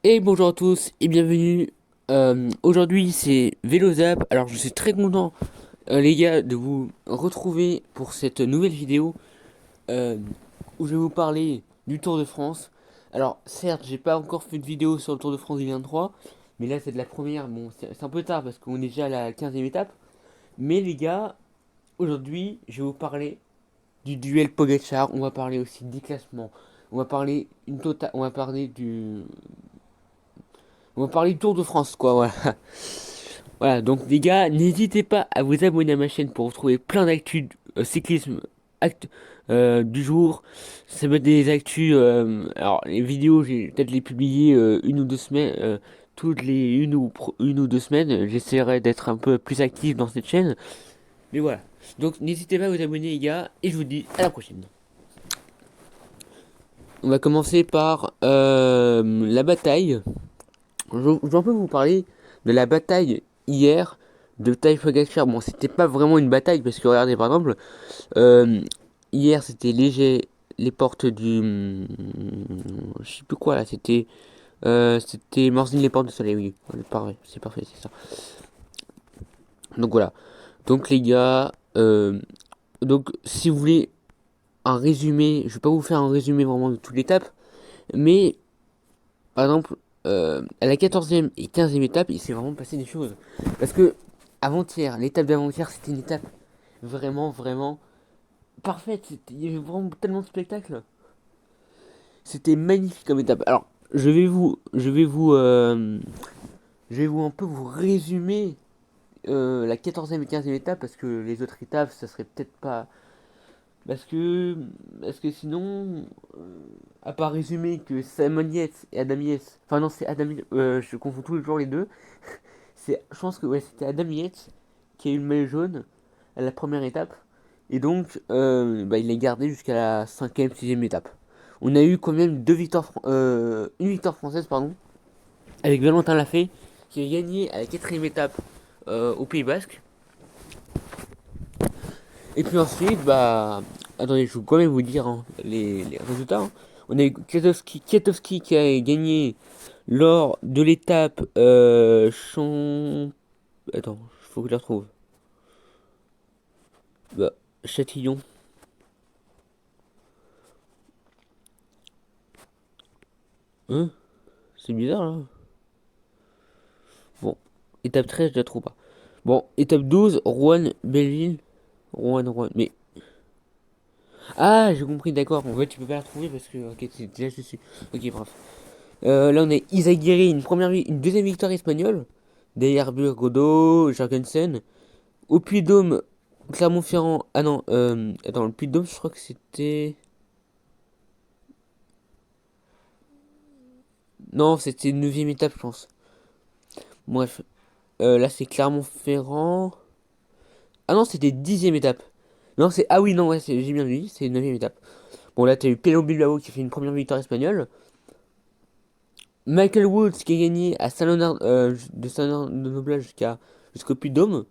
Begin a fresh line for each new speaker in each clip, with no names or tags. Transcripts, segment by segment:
Et bonjour à tous et bienvenue. Aujourd'hui c'est VéloZap. Alors je suis très content les gars de vous retrouver pour cette nouvelle vidéo euh, où je vais vous parler du Tour de France. Alors certes j'ai pas encore fait de vidéo sur le Tour de France 2023, mais là c'est de la première. Bon c'est un peu tard parce qu'on est déjà à la 15e étape. Mais les gars, aujourd'hui je vais vous parler du duel Pogacar. On va parler aussi des classements. On va parler du Tour de France, quoi, voilà. Voilà, donc les gars, n'hésitez pas à vous abonner à ma chaîne pour retrouver plein d'actus cyclisme du jour. Ça va être des actus. Alors, les vidéos, j'ai peut-être les publier une ou deux semaines. Toutes les une ou deux semaines. J'essaierai d'être un peu plus actif dans cette chaîne. Mais voilà. Donc, n'hésitez pas à vous abonner, les gars. Et je vous dis à la prochaine. On va commencer par la bataille. Je vais un peu vous parler de la bataille hier de Tadej Pogacar. Bon, c'était pas vraiment une bataille parce que regardez, par exemple, euh, hier c'était léger les portes du, je sais plus quoi là, c'était Morzine les portes du soleil, oui, pareil, c'est parfait, c'est ça. Donc voilà. Donc les gars, donc si vous voulez un résumé, je vais pas vous faire un résumé vraiment de toute l'étape, mais par exemple, à la 14e et 15e étape, il s'est vraiment passé des choses. Parce que avant-hier, l'étape d'avant-hier, c'était une étape vraiment, vraiment parfaite. Il y avait vraiment tellement de spectacles. C'était magnifique comme étape. Alors, je vais vous un peu vous résumer la 14e et 15e étape parce que les autres étapes, ça serait peut-être pas. Parce que, parce que sinon, à part résumer que Simon Yates et Adam Yates, enfin non, c'est Adam, je confonds toujours les deux. Je pense que ouais, c'était Adam Yates qui a eu le maillot jaune à la première étape. Et donc, bah, il l'a gardé jusqu'à la 5e, 6e étape. On a eu quand même une victoire française, pardon, avec Valentin Lafay, qui a gagné à la 4e étape au Pays Basque. Et puis ensuite, bah, attendez, je vais quand même vous dire hein, les résultats. Hein. On a eu Kwiatkowski qui a gagné lors de l'étape Attends, faut que je la retrouve. Bah, Châtillon. Hein? C'est bizarre là. Bon, étape 13, je la trouve pas. Bon, étape 12, Rouen, Belleville. Rouen. Mais. Ah, j'ai compris, d'accord. En fait, tu peux pas la trouver parce que. Ok, c'est déjà je suis. Ok, bref. Là, on a Izaguirre, une deuxième victoire espagnole. Derrière Burgodo, Jorgensen. Au Puy-de-Dôme, Clermont-Ferrand. Ah non, attends, le Puy-de-Dôme, je crois que c'était. Non, c'était une 9 étape, je pense. Bref, là, c'est Clermont-Ferrand. Ah non, c'était 10e étape. Non, c'est. Ah oui, non, ouais, j'ai bien vu, c'est 9 étape. Bon, là, t'as eu Pello Bilbao qui fait une première victoire espagnole. Michael Woods qui a gagné à Saint-Léonard, de Saint-Léonard-de-Noblat jusqu'au Puy-de-Dôme.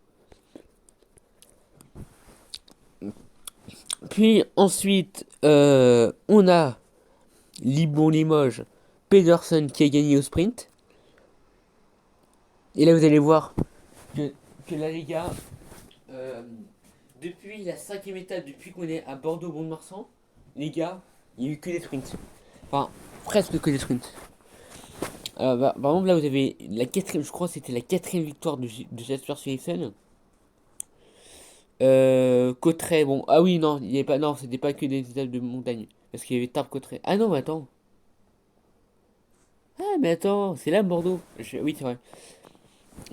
Puis ensuite, on a Libon-Limoges, Pedersen qui a gagné au sprint. Et là, vous allez voir que, que là, les gars, euh, depuis la 5e étape, depuis qu'on est à Bordeaux-Mont-de-Marsan, les gars, il n'y a eu que des sprints. Enfin, presque que des sprints. Bah, par exemple, là, vous avez la quatrième, je crois que c'était la quatrième victoire de Jasper Philipsen. Cotteret, bon, ah oui, non, il y avait pas, non, c'était pas que des étapes de montagne. Parce qu'il y avait Tarbes Cotteret. Ah non, mais attends. Ah, mais attends, c'est là Bordeaux. Oui, c'est vrai.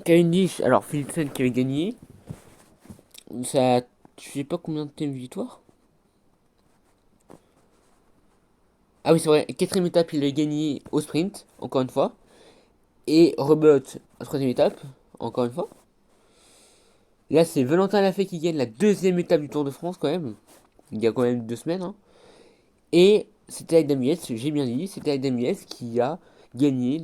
Cavendish, alors Philipsen qui avait gagné. Ça, je sais pas combien de thèmes victoire. Ah oui, c'est vrai, quatrième étape, il a gagné au sprint, encore une fois. Et rebelote à troisième étape, encore une fois. Là, c'est Valentin Lafay qui gagne la deuxième étape du Tour de France, quand même. Il y a quand même 2 semaines. Hein. Et c'était Adam Yates, j'ai bien dit, c'était Adam Yates qui a gagné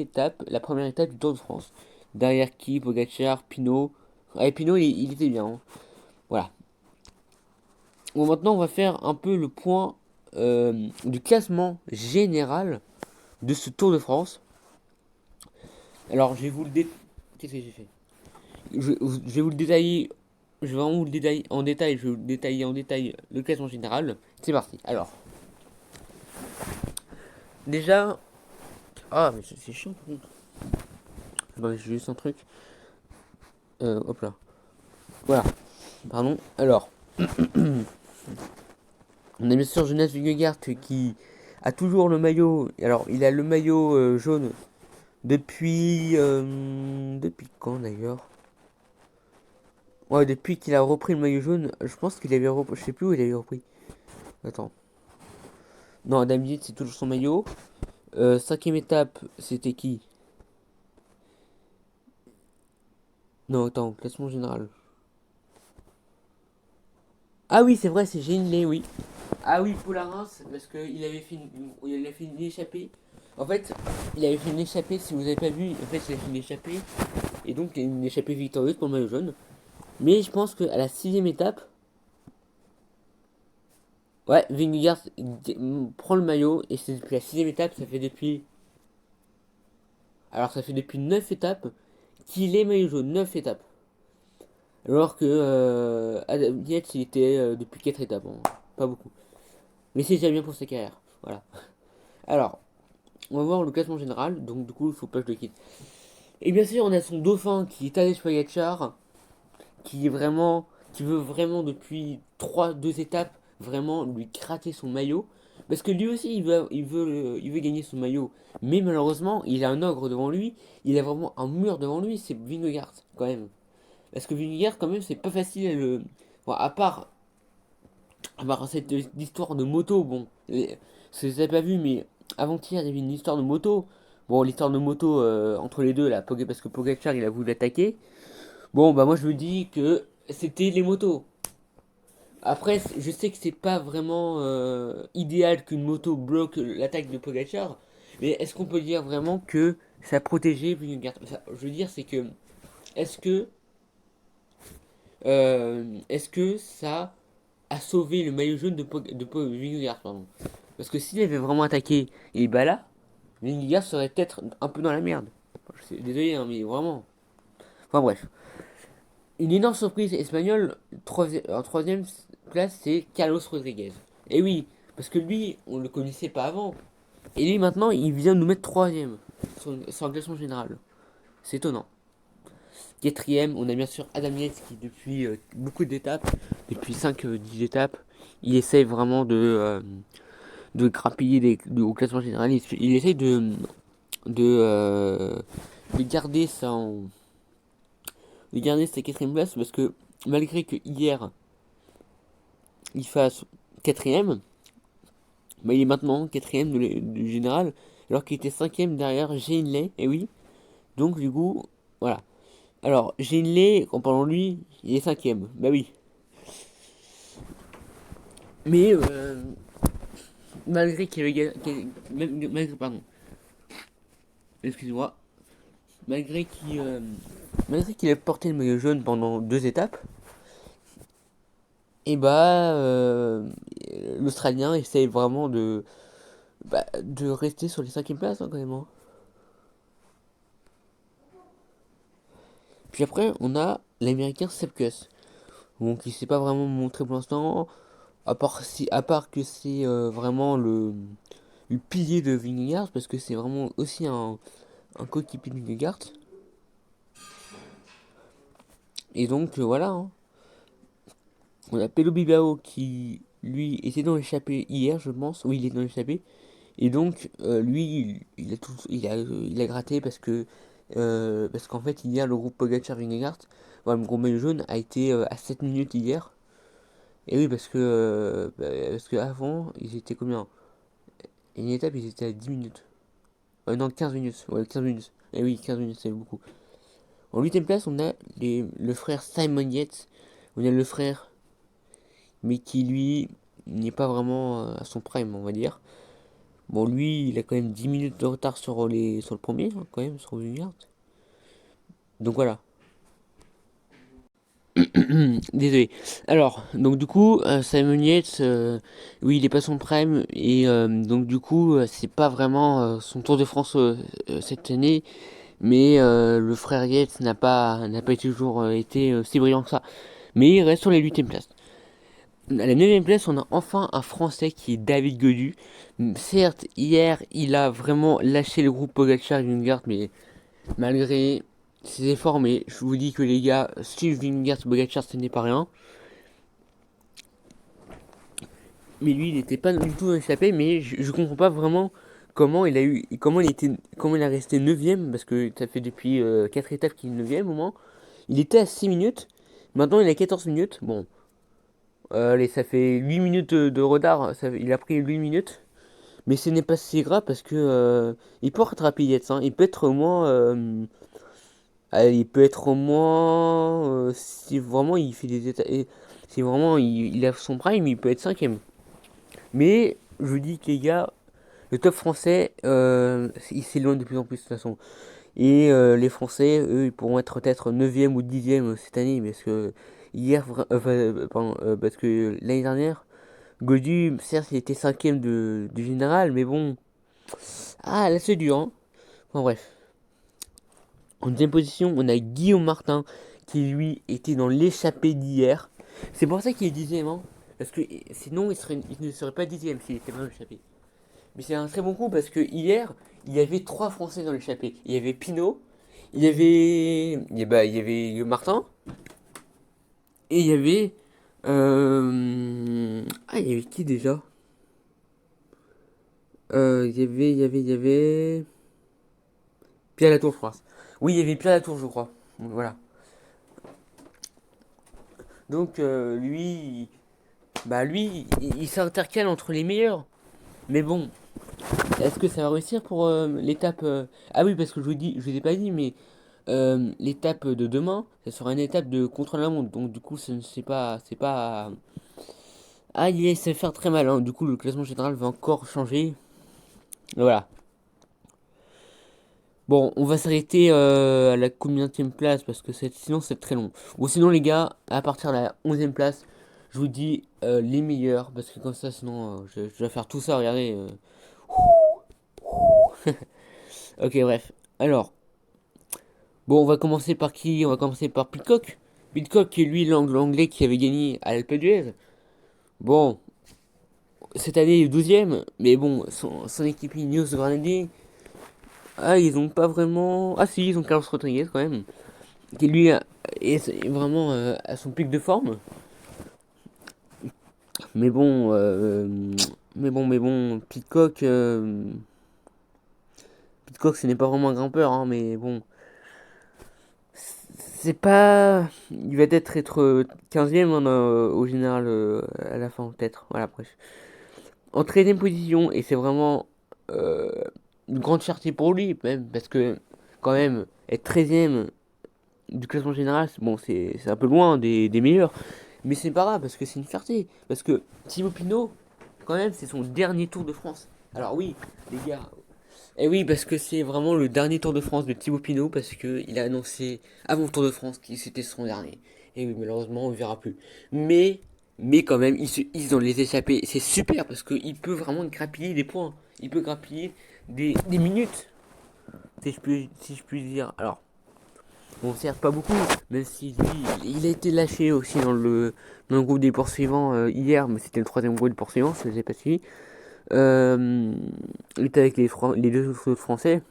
la première étape du Tour de France. Derrière qui, Pogacar, Pinot. Ah, et Pinot, il était bien. Hein. Voilà. Bon, maintenant, on va faire un peu le point du classement général de ce Tour de France. Alors, je vais vous le dé... Qu'est-ce que j'ai fait? Je vais vous le détailler. Je vais vraiment vous le détailler en détail. Je vais vous le détailler en détail le classement général. C'est parti. Alors, déjà. Ah, mais c'est chiant. Attendez, j'ai juste un truc. Hop là. Voilà. Pardon. Alors, on a bien sûr Jonas Vingegaard qui a toujours le maillot. Alors, il a le maillot jaune depuis quand d'ailleurs? Ouais, depuis qu'il a repris le maillot jaune, je pense qu'il avait repris. Je sais plus où il avait repris. Attends. Non, Adam Yates, c'est toujours son maillot. Cinquième étape, c'était qui? Non, attends, classement général. Ah oui, c'est vrai, c'est Gilles, oui. Ah oui, pour la Reims, parce qu'il avait fait il avait fait une échappée. En fait, il avait fait une échappée, si vous avez pas vu, en fait, il a fait une échappée. Et donc, une échappée victorieuse pour le maillot jaune. Mais je pense qu'à la sixième étape, ouais, Vingegaard prend le maillot. Et c'est depuis la sixième étape, ça fait depuis. Alors, ça fait depuis 9 étapes qu'il est maillot jaune. 9 étapes. Alors que Adam Yates, il était depuis 4 étapes. Bon, pas beaucoup. Mais c'est déjà bien pour sa carrière. Voilà. Alors, on va voir le classement général. Donc, du coup, il faut pas que je le quitte. Et bien sûr, on a son dauphin qui est Tadej Pogacar. Qui est vraiment. Qui veut vraiment, depuis 2 étapes, vraiment lui gratter son maillot. Parce que lui aussi, il veut gagner son maillot. Mais malheureusement, il a un ogre devant lui. Il a vraiment un mur devant lui. C'est Vingegaard, quand même. Parce que Vingegaard, quand même, c'est pas facile à le. Bon, à part cette histoire de moto, bon, vous avez pas vu, mais avant-hier, il y avait une histoire de moto. Bon, l'histoire de moto entre les deux, là, parce que Pogacar, il a voulu l'attaquer. Bon, bah, moi, je me dis que c'était les motos. Après, je sais que c'est pas vraiment idéal qu'une moto bloque l'attaque de Pogacar, mais est-ce qu'on peut dire vraiment que ça a protégé Vingegaard? Je veux dire, c'est que est-ce que est-ce que ça a sauvé le maillot jaune de Vingegaard, pardon? Parce que s'il avait vraiment attaqué et bah là, Vingegaard serait peut-être un peu dans la merde. Désolé, hein, mais vraiment. Enfin bref. Une énorme surprise espagnole, en troisième place, c'est Carlos Rodriguez. Et oui, parce que lui, on le connaissait pas avant. Et lui, maintenant, il vient nous mettre troisième sur le classement général. C'est étonnant. Quatrième, on a bien sûr Adam Yates qui, depuis beaucoup d'étapes, depuis 5-10 étapes, il essaye vraiment de grappiller au classement général. Il essaye de, euh, de garder de garder sa quatrième place parce que malgré que hier il fasse quatrième, bah, il est maintenant quatrième du général alors qu'il était cinquième derrière Geinley. Et oui, donc du coup, voilà. Alors Geinley, en parlant de lui, il est cinquième. Bah oui. Mais malgré qu'il avait pardon, excuse-moi, malgré malgré qu'il ait porté le maillot jaune pendant 2 étapes, et bah l'Australien essaye vraiment de rester sur les cinquièmes places hein, quand même. Hein. Puis après on a l'Américain Sepkus, donc il s'est pas vraiment montré pour l'instant, à part que c'est vraiment le pilier de Vingegaard parce que c'est vraiment aussi un coéquipier de Vingegaard. Et donc voilà. Hein. On a Pelo Bilbao qui, lui, était dans l'échappée hier, je pense. Oui, il est dans l'échappée. Et donc, lui, il a gratté parce qu'en fait, hier, le groupe Pogacar-Vingegaard, voilà, le groupe maillot jaune, a été à 7 minutes hier. Et oui, parce que avant, ils étaient combien? Une étape, ils étaient à 10 minutes. Non, 15 minutes. Ouais, 15 minutes. Et oui, 15 minutes, c'est beaucoup. En huitième place, on a le frère Simon Yates. On a le frère mais qui lui n'est pas vraiment à son prime, on va dire. Bon, lui, il a quand même 10 minutes de retard sur le premier, hein, quand même, sur Vingegaard. Donc voilà. Désolé. Alors, donc du coup, Simon Yates, oui, il est pas son prime, et donc du coup, c'est pas vraiment son Tour de France cette année, Mais le frère Yates n'a pas toujours été si brillant que ça. Mais il reste sur les 8e places. À la 9e place, on a enfin un Français qui est David Godu. Certes, hier, il a vraiment lâché le groupe Pogacar et Vingegaard, mais malgré ses efforts, mais je vous dis que les gars, suivre Vingegaard et Pogacar, ce n'est pas rien. Mais lui, il n'était pas du tout échappé, mais je comprends pas vraiment comment il a resté 9ème, parce que ça fait depuis 4 étapes qu'il est 9ème au moins. Il était à 6 minutes, maintenant il a 14 minutes. Bon, allez, ça fait 8 minutes de retard, il a pris 8 minutes. Mais ce n'est pas si grave parce que il peut rattraper Yates, hein. Il peut être au moins, allez, il peut être au moins, si vraiment il fait des états, si vraiment il a son prime, il peut être 5ème. Mais je vous dis que les gars, le top français, il s'éloigne de plus en plus de toute façon. Et les Français, eux, ils pourront être peut-être 9ème ou 10ème cette année, parce que pardon, parce que l'année dernière, Godu, certes, il était 5ème du général, mais bon, ah là c'est dur, hein. Enfin bref. En deuxième position, on a Guillaume Martin, qui lui était dans l'échappée d'hier. C'est pour ça qu'il est 10ème, hein. Parce que sinon, il ne serait pas 10ème s'il était dans l'échappée. Mais c'est un très bon coup parce que hier, il y avait trois Français dans l'échappée. Il y avait Pinot, il y avait Martin, et il y avait. Il y avait qui déjà? Il y avait. Pierre Latour, je crois. Oui, il y avait Pierre Latour, je crois. Voilà. Donc, lui, il s'intercale entre les meilleurs. Mais bon, est-ce que ça va réussir pour l'étape Ah oui, parce que je vous ai pas dit, mais l'étape de demain, ça sera une étape de contre-la-montre. Donc du coup, c'est pas. Ah, ça va faire très mal, hein. Du coup, le classement général va encore changer. Voilà. Bon, on va s'arrêter à la combienième place parce que sinon c'est très long. Ou sinon les gars, à partir de la 11e place, je vous dis les meilleurs parce que comme ça sinon je vais faire tout ça, regardez. Ok, bref. Alors, bon, on va commencer par qui? On va commencer par Pitcock. Pitcock qui est lui l'anglais qui avait gagné à l'Alpe d'Huez. Bon, cette année il est 12ème, mais bon, son équipe Ineos Grenadier, ah, ils ont pas vraiment. Ah, si, ils ont Carlos Rodriguez quand même, qui lui est vraiment à son pic de forme. Mais bon, Pitcock, ce n'est pas vraiment un grimpeur, hein, mais bon, c'est pas. Il va peut-être être 15ème hein, au général à la fin, peut-être. Voilà, bref. En 13ème position, et c'est vraiment euh, une grande fierté pour lui, même, parce que quand même, être 13ème du classement général, bon, c'est un peu loin des meilleurs, mais c'est pas grave, parce que c'est une fierté. Parce que Thibaut Pinot, quand même, c'est son dernier Tour de France. Alors oui, les gars, et oui, parce que c'est vraiment le dernier Tour de France de Thibaut Pinot, parce qu'il a annoncé avant le Tour de France que c'était son dernier. Et oui, malheureusement, on ne verra plus. Mais, mais quand même, il se hisse dans les échappées. C'est super, parce qu'il peut vraiment grappiller des points. Il peut grappiller des minutes, si je puis dire. Alors, bon, certes, pas beaucoup, même si lui, il a été lâché aussi dans le groupe des poursuivants hier, mais c'était le troisième groupe des poursuivants, ça j'ai pas suivi. Euh, il était avec les deux autres Français.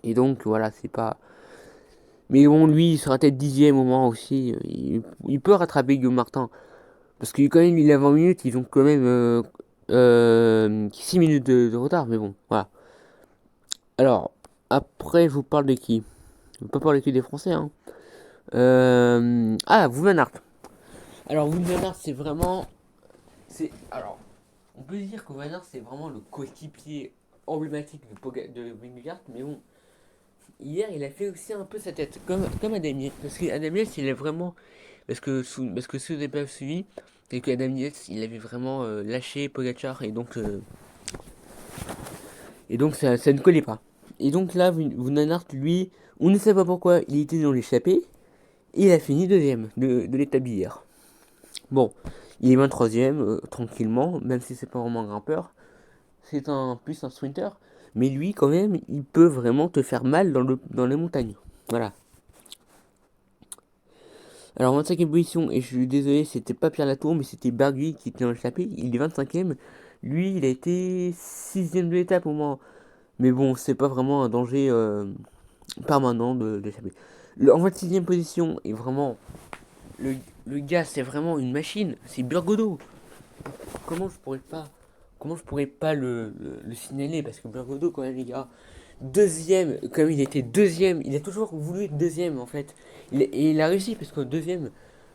Et donc, voilà, c'est pas. Mais bon, lui, il sera peut-être 10ème au moins aussi. Il peut rattraper Guillaume Martin. Parce que quand même, il a 20 minutes, ils ont quand même 6 minutes de retard. Mais bon, voilà. Alors, après, je vous parle de qui? Je ne veux pas parler que des Français, hein. Wout van Aert. Alors, Wout van Aert, c'est vraiment. Alors, on peut dire que Van Aert, c'est vraiment le coéquipier emblématique de Vingegaard. Mais bon, hier, il a fait aussi un peu sa tête, comme Adam Yates. Parce qu'Adam Yates, il est vraiment. Parce que ceux qui n'ont pas suivi, c'est qu'Adam Yates, il avait vraiment lâché Pogacar. Et donc ça ne collait pas. Et donc là, Van Aert, lui, on ne sait pas pourquoi, il était dans l'échappée. Et il a fini deuxième de l'étape d'hier. Bon, il est 23ème, tranquillement, même si c'est pas vraiment un grimpeur. C'est plus un sprinter. Mais lui, quand même, il peut vraiment te faire mal dans les montagnes. Voilà. Alors, 25e position, et je suis désolé, c'était pas Pierre Latour, mais c'était Barguil qui était dans l'échappée. Il est 25e. Lui, il a été 6e de l'étape au moins. Mais bon, c'est pas vraiment un danger permanent d'échapper. En 26e position, et vraiment, le, le gars, c'est vraiment une machine. C'est Burgodo. Comment je pourrais pas, comment je pourrais pas le signaler? Parce que Burgodo, quand même, les gars, deuxième, comme il était deuxième, il a toujours voulu être deuxième en fait. Et il a réussi parce que deuxième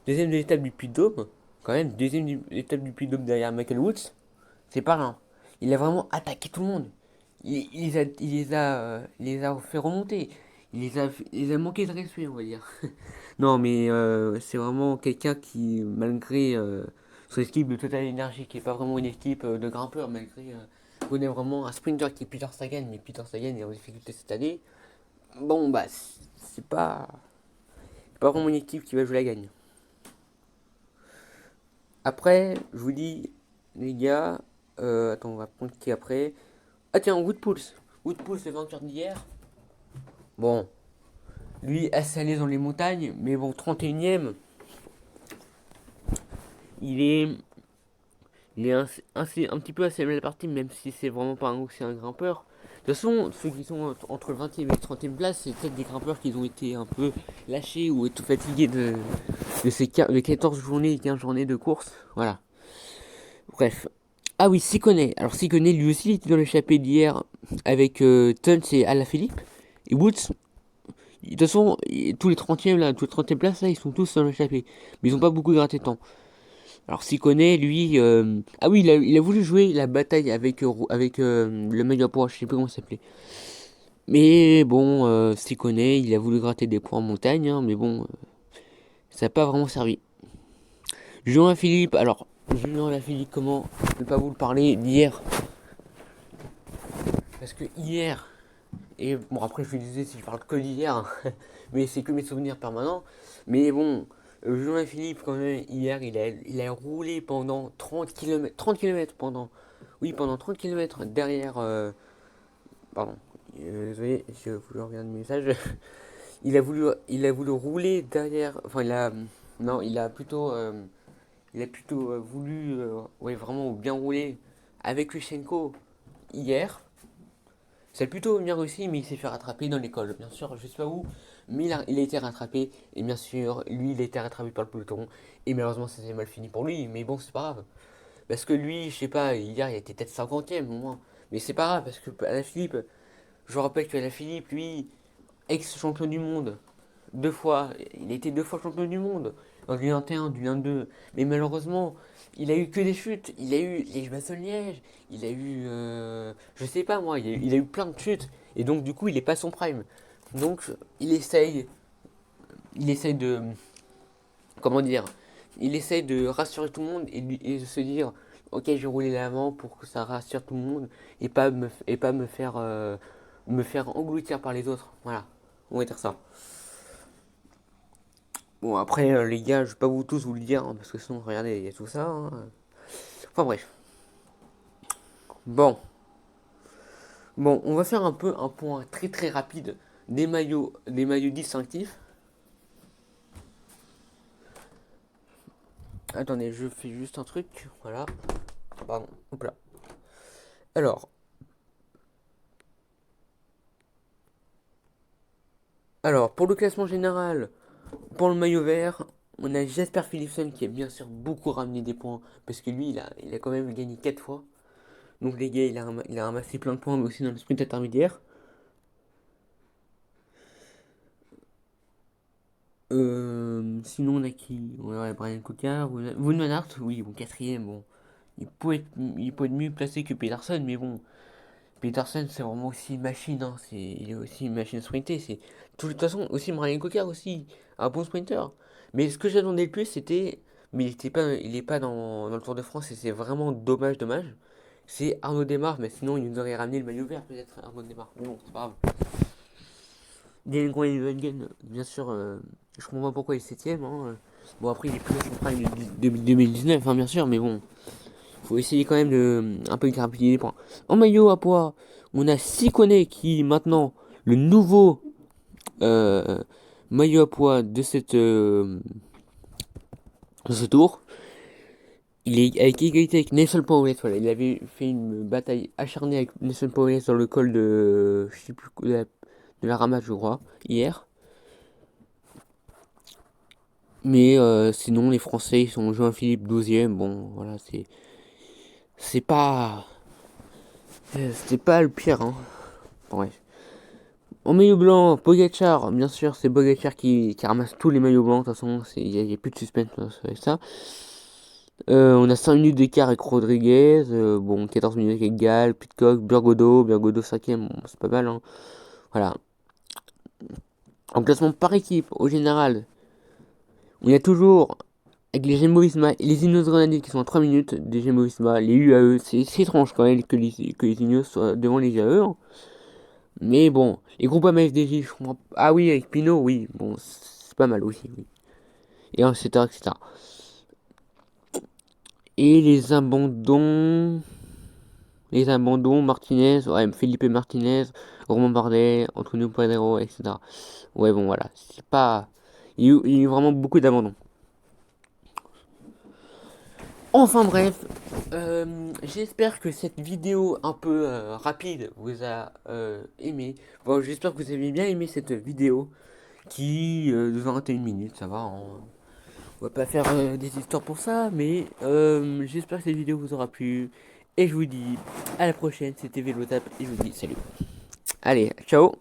de l'étape du Puy-de-Dôme, quand même, deuxième de l'étape du Puy-de-Dôme derrière Michael Woods, c'est pas rien. Il a vraiment attaqué tout le monde. Il les a fait remonter. Il les a manqué de respect, on va dire. Non, mais c'est vraiment quelqu'un qui, malgré son équipe de Total Energy, qui est pas vraiment une équipe de grimpeurs, malgré on est vraiment un sprinter qui est Peter Sagan, mais Peter Sagan est en difficulté cette année. Bon, bah, c'est pas vraiment une équipe qui va jouer la gagne. Après, je vous dis, les gars, attends, on va prendre qui après. Ah tiens, Woodpulse. Woodpulse, le vainqueur d'hier. Bon, lui, assez à l'aise dans les montagnes, mais bon, 31ème, il est, il est un petit peu assez mal parti, même si c'est vraiment pas un c'est un grimpeur. De toute façon, ceux qui sont entre le 20e et le 30e place, c'est peut-être des grimpeurs qui ont été un peu lâchés ou tout fatigués de 14 journées et 15 journées de course. Voilà. Bref. Ah oui, Sikone. Alors Sikone, lui aussi, il était dans l'échappée d'hier avec Tuns et Alaphilippe. Et Woods, de toute façon, tous les 30e là, tous les 30e places là, ils sont tous dans l'échappée. Mais ils ont pas beaucoup gratté de temps. Alors Sikone, lui, ah oui, il a voulu jouer la bataille avec le mec de poids, je sais plus comment il s'appelait. Mais bon, Sikone, il a voulu gratter des points en montagne, hein, mais bon, ça n'a pas vraiment servi. Julien Philippe, alors, Julien Philippe, comment ne pas vous le parler d'hier? Parce que hier, et bon après je vous disais si je parle que d'hier, hein, mais c'est que mes souvenirs permanents. Mais bon, Julien Philippe quand même, hier il a roulé pendant 30 km pendant 30 km derrière, pardon, désolé, je voulais regarder le message. Il a voulu rouler derrière, enfin non, il a plutôt voulu, ouais, vraiment bien rouler avec Lushenko hier. C'est plutôt bien réussi, mais il s'est fait rattraper dans l'école. Bien sûr, je sais pas où, mais il a été rattrapé. Et bien sûr, lui, il a été rattrapé par le peloton. Et malheureusement, ça s'est mal fini pour lui. Mais bon, c'est pas grave. Parce que lui, je sais pas, hier, il était peut-être 50e au moins. Mais c'est pas grave, parce que Philippe, je vous rappelle que Philippe, lui, ex-champion du monde, deux fois, il a été deux fois champion du monde, en du 21, du 22. Mais malheureusement, il a eu que des chutes. Il a eu les Bastogne-Liège, il a eu, je sais pas moi, il a eu plein de chutes. Et donc, du coup, il est pas son prime. Donc, il essaye de, comment dire, il essaye de rassurer tout le monde et de se dire, ok, je vais rouler l'avant pour que ça rassure tout le monde et pas me faire engloutir par les autres. Voilà, on va dire ça. Bon, après, les gars, je vais pas vous tous vous le dire, hein, parce que sinon, regardez, il y a tout ça, hein. Enfin bref. Bon. Bon, on va faire un peu un point très très rapide des maillots distinctifs. Attendez, je fais juste un truc. Voilà. Pardon. Hop là. Alors, pour le classement général, pour le maillot vert, on a Jasper Philipsen qui a bien sûr beaucoup ramené des points, parce que lui, il a quand même gagné 4 fois. Donc les gars, il a ramassé plein de points, mais aussi dans le sprint intermédiaire. Sinon, on a qui? On a Brian Coquard, Wood Van Aert, oui, bon, quatrième, bon. Il peut être mieux placé que Peterson, mais bon, Peterson, c'est vraiment aussi une machine, hein, il est aussi une machine à sprinter. De toute façon, aussi Brian Coquard, aussi, un bon sprinter. Mais ce que j'attendais le plus, c'était, mais il est pas dans le Tour de France, et c'est vraiment dommage, dommage. C'est Arnaud Démare, mais sinon, il nous aurait ramené le maillot vert, peut-être, Arnaud Démare. Mais bon, c'est pas grave. Dylan Groenewegen, bien sûr, je comprends pas pourquoi il est 7ème, hein. Bon, après, il est plus à son prime de 2019, hein, bien sûr, mais bon, faut essayer quand même de un peu grappiller les points. En maillot à poids, On a Sikone qui maintenant le nouveau euh, maillot à poids de ce tour. Il est avec égalité avec Nelson Powell. Voilà, il avait fait une bataille acharnée avec Nelson Powell sur le col de, je sais plus, de la Ramade, je crois, hier. Mais sinon, les Français, ils sont Jean-Philippe 12e. Bon, voilà, c'est pas, c'est pas le pire, hein. Bref. En maillot blanc, Pogacar, bien sûr, c'est Pogacar qui ramasse tous les maillots blancs. De toute façon, il n'y a plus de suspense avec ça. On a 5 minutes d'écart avec Rodriguez, bon 14 minutes avec Gall, Pitcock, Burgodo 5ème, bon, c'est pas mal, hein. Voilà. En classement par équipe, au général, on a toujours avec les Jumbo-Visma et les Ineos Grenadiers qui sont à 3 minutes des Jumbo-Visma, les UAE, c'est étrange quand même que les Ineos soient devant les UAE, hein. Mais bon, les groupes FDJ, je comprends. Ah oui, avec Pinot, oui, bon, c'est pas mal aussi, oui. Et etc., etc. Et les abandons, Martinez, ouais, Felipe Martinez, Romain Bardet, Antonio Pedro, etc. Ouais, bon, voilà. C'est pas. Il y a eu vraiment beaucoup d'abandons. Enfin, bref. J'espère que cette vidéo un peu rapide vous a aimé. Bon, j'espère que vous avez bien aimé cette vidéo qui de 21 minutes, ça va. On va pas faire des histoires pour ça, mais j'espère que cette vidéo vous aura plu. Et je vous dis à la prochaine, c'était Vélotap et je vous dis salut. Allez, ciao.